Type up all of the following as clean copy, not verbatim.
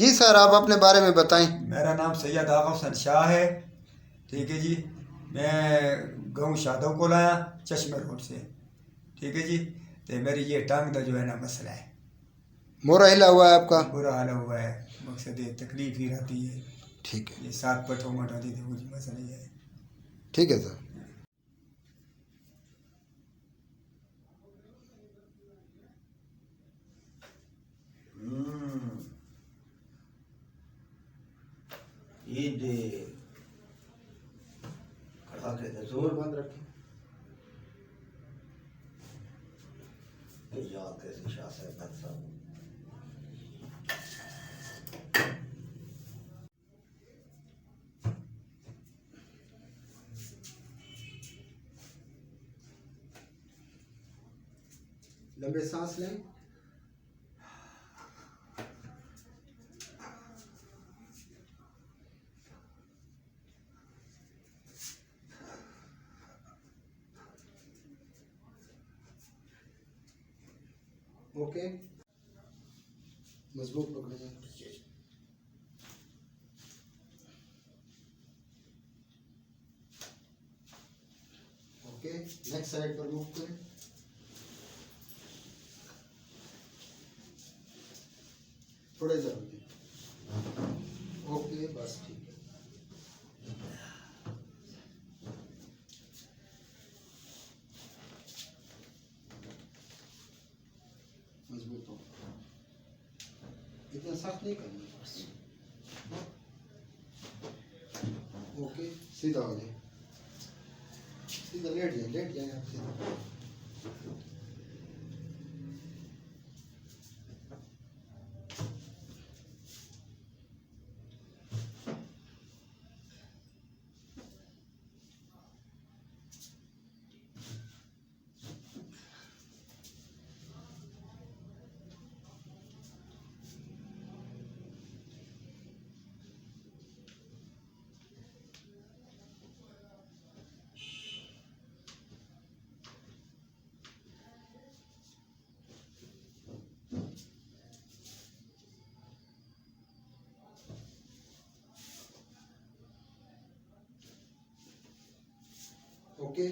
जी sir, आप अपने बारे में बताएं। मेरा नाम सैयद आगा हुसैन शाह है। ठीक है जी। मैं गाँव शादव को लाया चश्मे रोड से। ठीक है जी। तो मेरी ये टांग का जो है ना मसला है, मोरा हिला हुआ है आपका? बुरा हाल हुआ है। मकसद ये तकलीफ ही रहती है। ठीक है, ये 7 पटों मट होती थी, मुझे मसला ये है। ठीक है सर। ये दे खड़ा के जोर बंद रखे याद कैसे शाह साहब साहब लंबे सांस लें। ओके, मजबूत पकड़िए। ओके, नेक्स्ट साइड पर मूव करें। थोड़े जरूरी। ओके, बस ठीक है। मजबूत हो, इतना सख्त नहीं करना। ओके, सीधा हो जाए, सीधा लेट जाए आप सीधा। ओके,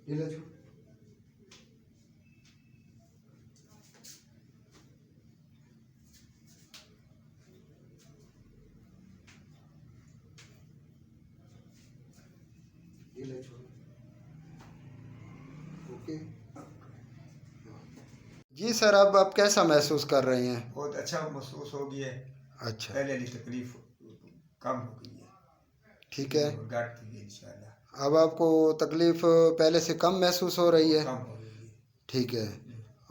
ये ले जाओ। ये ले छोड़ो। ओके जी सर, अब आप कैसा महसूस कर रहे हैं? बहुत अच्छा महसूस हो गया है। अच्छा, पहले वाली तकलीफ कम हो गई है। ठीक है। घट गई इंशाल्लाह। अब आपको तकलीफ पहले से कम महसूस हो रही है? कम हो रही है। ठीक है।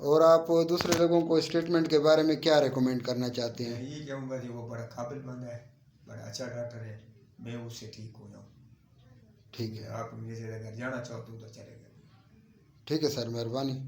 और आप दूसरे लोगों को इस ट्रीटमेंट के बारे में क्या रेकमेंड करना चाहते मैं हैं? ये कहूँगा कि वो बड़ा काबिल बंदा है, बड़ा अच्छा डॉक्टर है। मैं उससे ठीक हो जाऊँ। ठीक है, आप मेरे अगर जाना चाहो तो उधर चले गए। ठीक है सर, मेहरबानी।